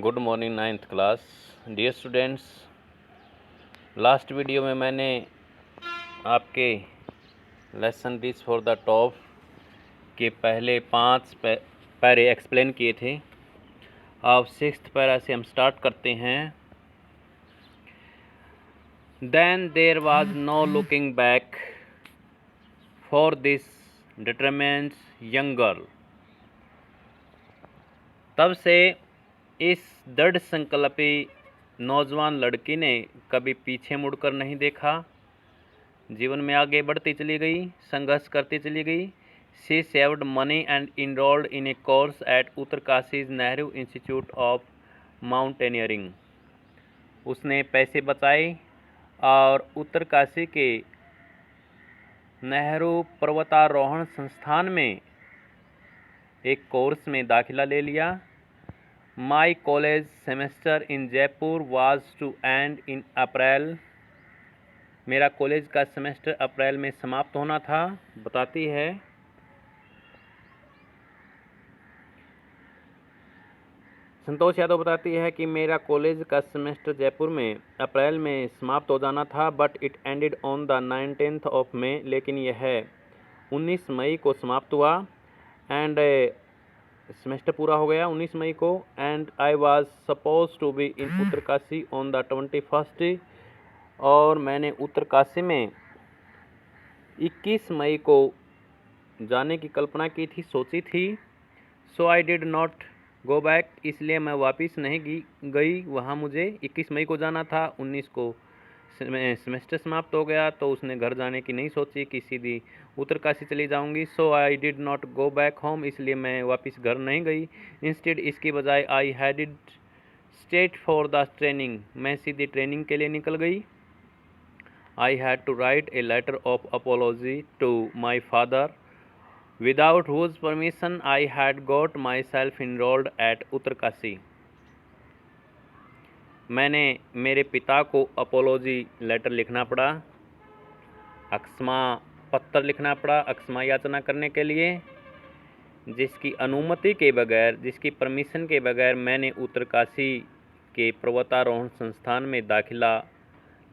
Good morning ninth class dear students. Last video में मैंने आपके lesson this for the top के पहले 5 पैरे एक्सप्लेन किए थे। अब 6th पैरा से हम स्टार्ट करते हैं। Then there was no looking back for this determined young girl. तब से इस दृढ़ संकल्पी नौजवान लड़की ने कभी पीछे मुड़कर नहीं देखा। जीवन में आगे बढ़ती चली गई, संघर्ष करती चली गई। She saved money and enrolled in a course at Uttarkashi's Nehru institute of mountaineering. उसने पैसे बचाए और उत्तरकाशी के नेहरू पर्वतारोहण संस्थान में एक कोर्स में दाखिला ले लिया। My college semester in Jaipur was to end in April. मेरा कॉलेज का सेमेस्टर अप्रैल में समाप्त होना था। बताती है संतोष यादव बताती है कि मेरा कॉलेज का सेमेस्टर जयपुर में अप्रैल में समाप्त हो जाना था, but it ended on the 19th of May. लेकिन यह 19 मई को समाप्त हुआ। एंड सेमेस्टर पूरा हो गया 19 मई को। And I was suppose to be in Uttarkashi on the 21st। और मैंने उत्तरकाशी में 21 मई को जाने की कल्पना की थी, सोची थी। So I did not go back. इसलिए मैं वापस नहीं गई वहाँ। मुझे 21 मई को जाना था, 19 को सेमेस्टर समाप्त हो गया, तो उसने घर जाने की नहीं सोची कि सीधी उत्तरकाशी चली जाऊंगी। So I did not go back home. इसलिए मैं वापस घर नहीं गई। इंस्टेड इसकी बजाय I headed straight for the training. मैं सीधी ट्रेनिंग के लिए निकल गई। I had to write a letter of apology to my father, without whose permission I had got myself enrolled at Uttarkashi. मैंने मेरे पिता को अपोलॉजी लेटर लिखना पड़ा, अक्षमा पत्र लिखना पड़ा, अक्षमा याचना करने के लिए, जिसकी अनुमति के बगैर, जिसकी परमिशन के बगैर मैंने उत्तरकाशी के पर्वतारोहण संस्थान में दाखिला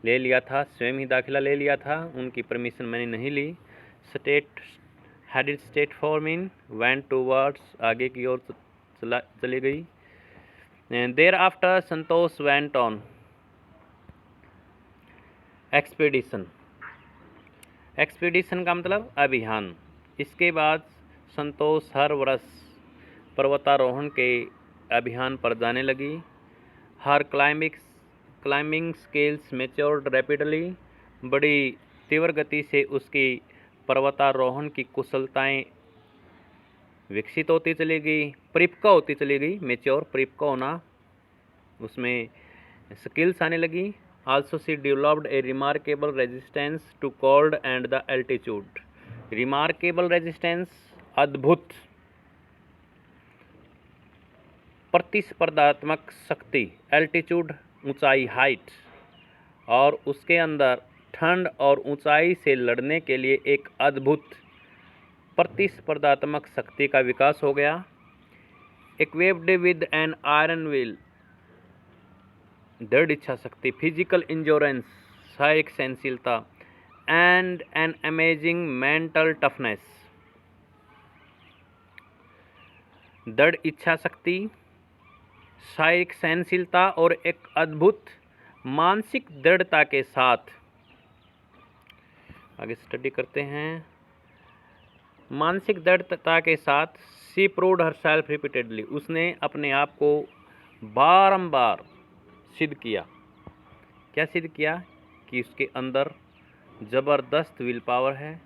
ले लिया था। स्वयं ही दाखिला ले लिया था, उनकी परमिशन मैंने नहीं ली। Straight headed straight for in went towards, आगे की ओर चली गई। Thereafter Santosh went on expedition. Expedition का मतलब अभियान। इसके बाद संतोष हर वर्ष पर्वतारोहण के अभियान पर जाने लगी। हर क्लाइंबिंग स्किल्स मैच्योर्ड रैपिडली। बड़ी तीव्र गति से उसकी पर्वतारोहण की कुशलताएं विकसित होती चली गई, परिपक्व होती चली गई। मैच्योर, परिपक्व होना, उसमें स्किल्स आने लगी। Also she developed a remarkable resistance to cold and the altitude. Remarkable resistance, अद्भुत प्रतिस्पर्धात्मक शक्ति, एल्टीट्यूड ऊंचाई, हाइट, और उसके अंदर ठंड और ऊंचाई से लड़ने के लिए एक अद्भुत प्रतिस्पर्धात्मक शक्ति का विकास हो गया। Equipped with an iron will, दृढ़ इच्छा शक्ति, फिजिकल इंश्योरेंस, शारीरिक सहनशीलता, and an amazing mental toughness. दृढ़ इच्छा शक्ति, शारीरिक सहनशीलता और एक अद्भुत मानसिक दृढ़ता के साथ, आगे स्टडी करते हैं। मानसिक दृढ़ता के साथ शी प्रूव्ड हरसेल्फ रिपीटेडली। उसने अपने आप को बारंबार सिद्ध किया। क्या सिद्ध किया? कि उसके अंदर ज़बरदस्त विल पावर है,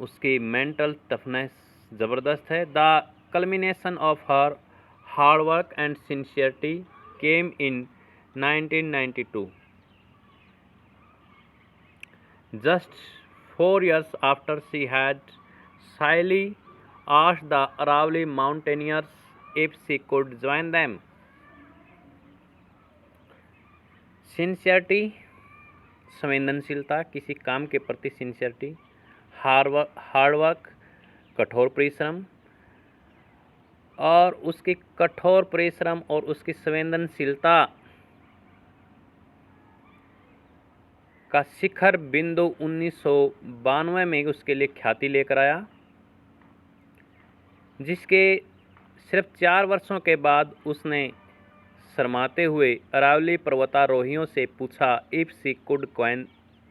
उसकी मेंटल टफनेस ज़बरदस्त है। The culmination of her hard work and sincerity came in 1992, just 4 years after she had shyly asked the Aravalli mountaineers if she could join them. Sincerity, संवेदनशीलता, किसी काम के प्रति सिंसियरिटी। हार्ड वर्क, कठोर परिश्रम, और उसकी कठोर परिश्रम और उसकी संवेदनशीलता का शिखर बिंदु 1992 में उसके लिए ख्याति लेकर आया, जिसके सिर्फ 4 वर्षों के बाद उसने शर्माते हुए अरावली पर्वतारोहियों से पूछा if she could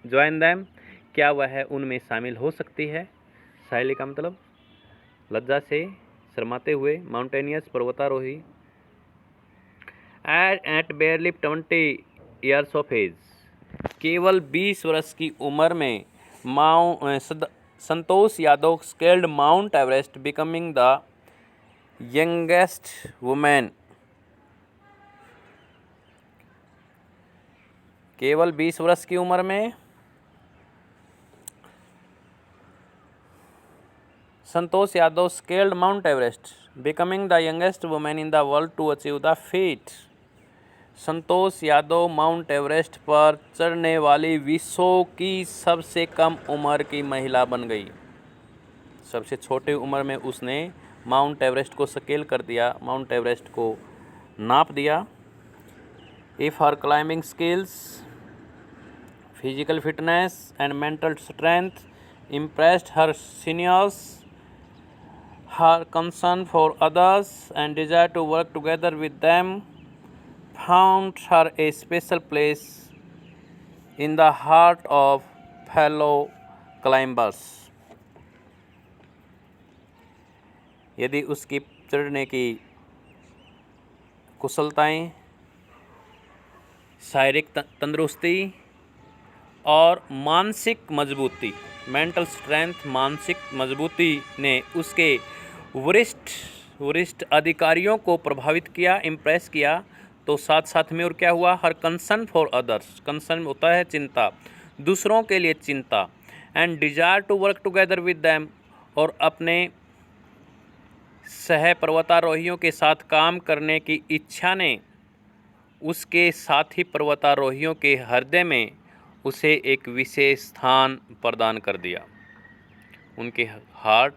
join them, क्या वह उनमें शामिल हो सकती है। साहिली का मतलब लज्जा से शर्माते हुए, माउंटेनियस पर्वतारोही। At barely 20 years of age, केवल 20 वर्ष की उम्र में Santosh Yadav scaled Mount Everest, becoming the youngest women. केवल 20 वर्ष की उम्र में Santosh Yadav scaled Mount Everest, becoming the youngest women in the world to achieve the feat. Santosh Yadav Mount Everest पर चढ़ने वाली विश्व की सबसे कम उम्र की महिला बन गई। सबसे छोटी उम्र में उसने माउंट एवरेस्ट को स्केल कर दिया, माउंट एवरेस्ट को नाप दिया। If her climbing skills, physical fitness and mental strength impressed her seniors, her concern for others and desire to work together with them found her a special place in the heart of fellow climbers. यदि उसकी चढ़ने की कुशलताएं, शारीरिक तंदुरुस्ती और मानसिक मजबूती, mental strength, मानसिक मजबूती ने उसके वरिष्ठ अधिकारियों को प्रभावित किया, इम्प्रेस किया, तो साथ साथ में और क्या हुआ, her concern for others, concern होता है चिंता, दूसरों के लिए चिंता, and desire to work together with them, और अपने सह पर्वतारोहियों के साथ काम करने की इच्छा ने उसके साथी पर्वतारोहियों के हृदय में उसे एक विशेष स्थान प्रदान कर दिया। उनके हार्ट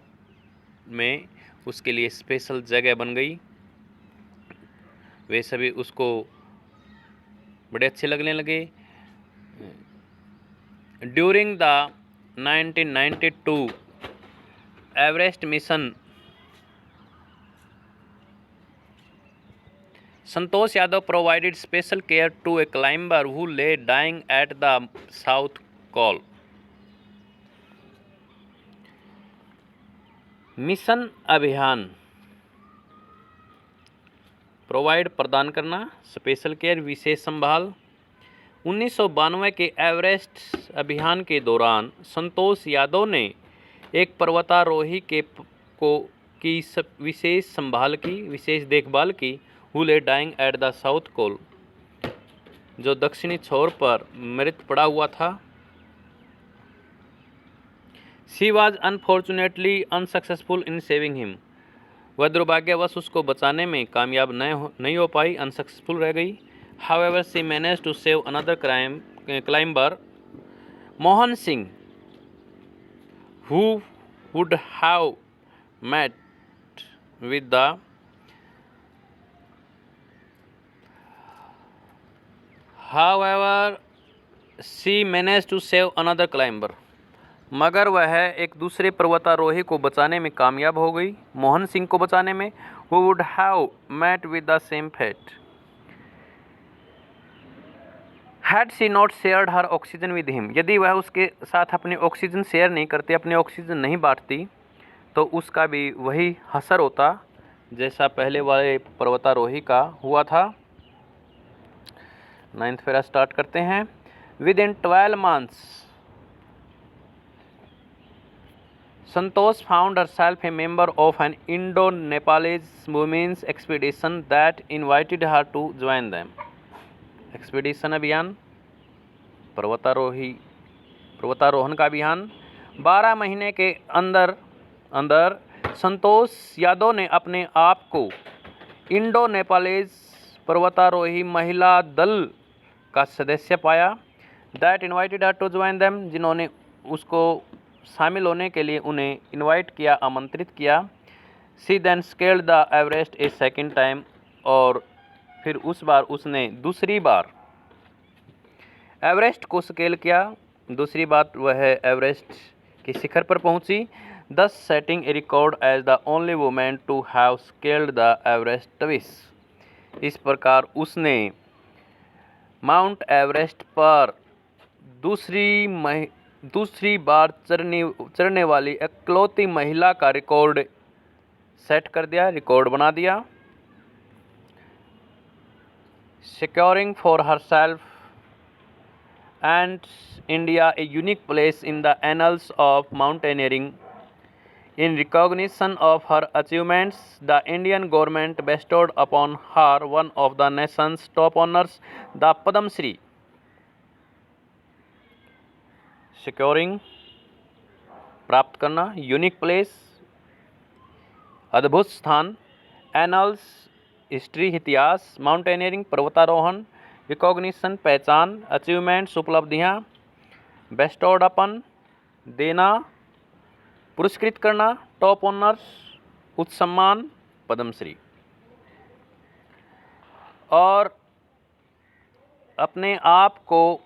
में उसके लिए स्पेशल जगह बन गई। वे सभी उसको बड़े अच्छे लगने लगे। During the 1992 Everest mission, Santosh Yadav provided special care to a climber who lay dying at the South Col. Mission अभियान, प्रोवाइड प्रदान करना, स्पेशल केयर विशेष संभाल। 1992 के एवरेस्ट अभियान के दौरान संतोष यादव ने एक पर्वतारोही की विशेष संभाल की, विशेष देखभाल की, who lay dying at the South Col, जो दक्षिणी छोर पर मृत पड़ा हुआ था। She was unfortunately unsuccessful in saving him, वह दुर्भाग्यवश उसको बचाने में कामयाब नहीं हो पाई, अनसक्सेसफुल रह गई। However, she managed to save another climber, Mohan Singh, who would have met with the However, she managed to save another climber, मगर वह एक दूसरे पर्वतारोही को बचाने में कामयाब हो गई, मोहन सिंह को बचाने में। Who would have met with the same fate had she not shared her oxygen with him, यदि वह उसके साथ अपनी ऑक्सीजन शेयर नहीं करती, अपनी ऑक्सीजन नहीं बांटती, तो उसका भी वही असर होता जैसा पहले वाले पर्वतारोही का हुआ था। 9th पैरा स्टार्ट करते हैं। With in 12 months, Santosh found herself a member of an Indo-Nepalese women's expedition that invited her to join them. Expedition अभियान, पर्वतारोहण का अभियान। 12 महीने के अंदर संतोष यादव ने अपने आप को इंडो नेपालीज पर्वतारोही महिला दल का सदस्य पाया। That invited her to join them, जिन्होंने उसको शामिल होने के लिए उन्हें इनवाइट किया, आमंत्रित किया। She then scaled the Everest a second time, और फिर उस बार उसने दूसरी बार एवरेस्ट को स्केल किया। दूसरी बात वह एवरेस्ट के शिखर पर पहुंची, thus setting a record as the only woman to have scaled the Everest twice। इस प्रकार उसने माउंट एवरेस्ट पर दूसरी बार चढ़ने वाली इकलौती महिला का रिकॉर्ड सेट कर दिया, रिकॉर्ड बना दिया। Securing for herself and India a unique place in the annals of mountaineering। In recognition of her achievements, the Indian government bestowed upon her one of the nation's top honors, the Padma Shri। Securing प्राप्त करना, unique place अद्भुत स्थान, annuls history इतिहास, mountaineering पर्वतारोहण, recognition पहचान, achievements उपलब्धियां, bestowed अपन देना पुरस्कृत करना, टॉप ऑनर्स उच्च सम्मान पद्मश्री। और अपने आप को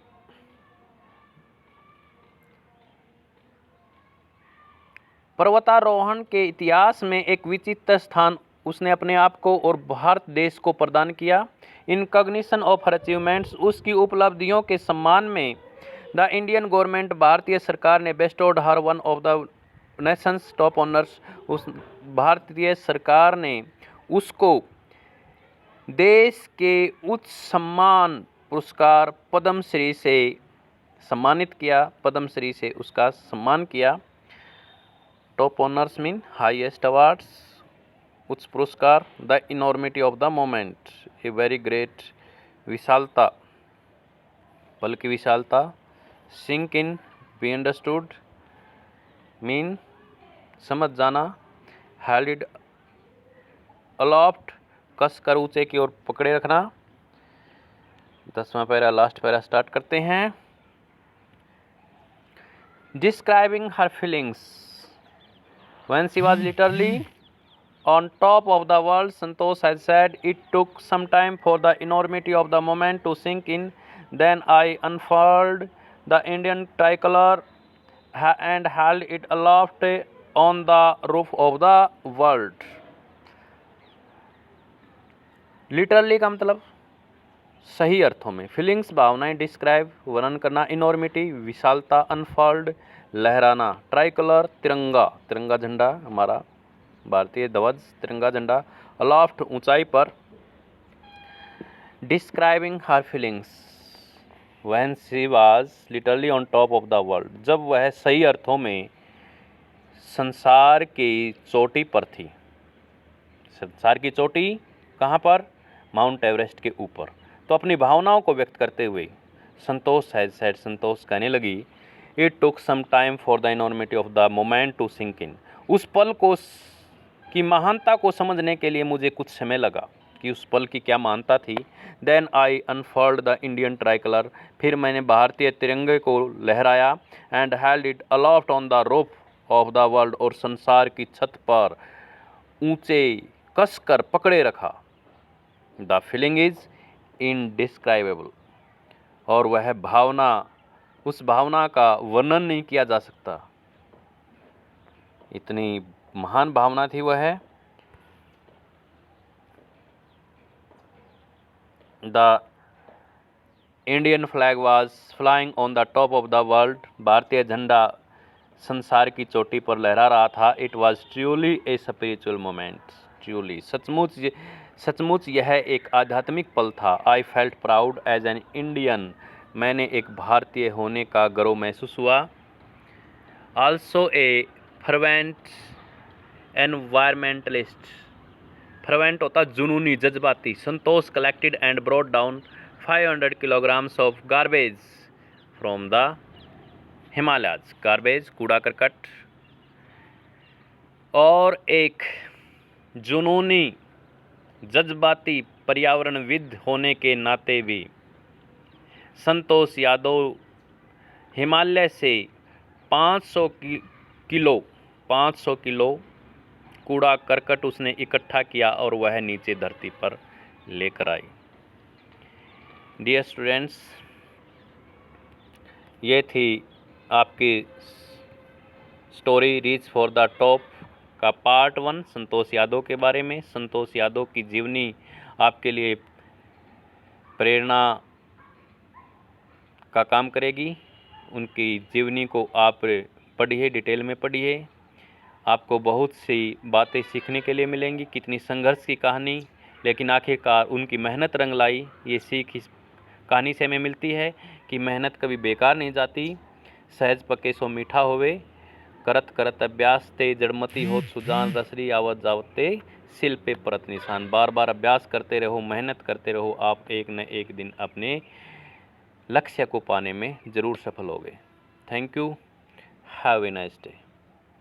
पर्वतारोहण के इतिहास में एक विचित्र स्थान उसने अपने आप को और भारत देश को प्रदान किया। इन कॉग्निशन ऑफ हर अचीवमेंट्स, उसकी उपलब्धियों के सम्मान में द इंडियन गवर्नमेंट, भारतीय सरकार ने bestowed her one of the Nations top honours, उस भारतीय सरकार ने उसको देश के उच्च सम्मान पुरस्कार पद्मश्री से सम्मानित किया, पद्मश्री से उसका सम्मान किया। Top honours mean highest awards, उच्च पुरस्कार। The enormity of the moment, a very great, विशालता, पल की विशालता। Sink in, be understood, mean समझ जाना। हेल्ड अलॉफ्ट, कस कर ऊंचे की ओर पकड़े रखना। 10वां पैरा, लास्ट पैरा स्टार्ट करते हैं। Describing her feelings, when she was literally on top of the world, Santosh has said, it took some time for the enormity of the moment to sink in. Then I unfurled the Indian tricolor and held it aloft on the roof of the world। Literally का मतलब सही अर्थों में, feelings भावनाएं, describe वर्णन करना, enormity विशालता, unfold लहराना, tricolour तिरंगा, तिरंगा झंडा हमारा भारतीय ध्वज, तिरंगा झंडा, अलॉफ्ट ऊंचाई पर। Describing her feelings when she was literally on top of the world, जब वह सही अर्थों में संसार की चोटी पर थी। संसार की चोटी कहाँ पर? माउंट एवरेस्ट के ऊपर। तो अपनी भावनाओं को व्यक्त करते हुए संतोष हैज सेड, संतोष कहने लगी, it took some time for the enormity of the moment to sink in. उस पल को की महानता को समझने के लिए मुझे कुछ समय लगा कि उस पल की क्या महानता थी। Then I unfurled the Indian tricolour, फिर मैंने भारतीय तिरंगे को लहराया। And held it aloft on the roof of the world, और संसार की छत पर ऊंचे कसकर पकड़े रखा। द फीलिंग इज इनडिस्क्राइबेबल, और वह भावना, उस भावना का वर्णन नहीं किया जा सकता, इतनी महान भावना थी वह। The Indian flag was flying on the top of the world, भारतीय झंडा संसार की चोटी पर लहरा रहा था। It was truly a spiritual moment, truly सचमुच यह एक आध्यात्मिक पल था। I felt proud as an Indian, मैंने एक भारतीय होने का गर्व महसूस हुआ। Also a fervent environmentalist, fervent होता जुनूनी, जज्बाती। Santosh collected and brought down 500 kilograms of garbage from the Himalayas, garbage कूड़ा करकट। और एक जुनूनी जज्बाती पर्यावरणविद होने के नाते भी संतोष यादव हिमालय से 500 किलो कूड़ा करकट उसने इकट्ठा किया और वह नीचे धरती पर लेकर आई। डियर स्टूडेंट्स, ये थी आपकी story reach for the top का पार्ट 1 संतोष यादव के बारे में। संतोष यादव की जीवनी आपके लिए प्रेरणा का काम करेगी। उनकी जीवनी को आप पढ़िए, डिटेल में पढ़िए, आपको बहुत सी बातें सीखने के लिए मिलेंगी। कितनी संघर्ष की कहानी, लेकिन आखिरकार उनकी मेहनत रंग लाई। ये सीख इस कहानी से हमें मिलती है कि मेहनत कभी बेकार नहीं जाती। सहज पके सो मीठा होवे, करत करत अभ्यास ते जड़मती हो सुजान रसरी आवत जावते सिल पे परत निशान। बार बार अभ्यास करते रहो, मेहनत करते रहो, आप एक न एक दिन अपने लक्ष्य को पाने में ज़रूर सफल होगे। Thank you, have a nice day.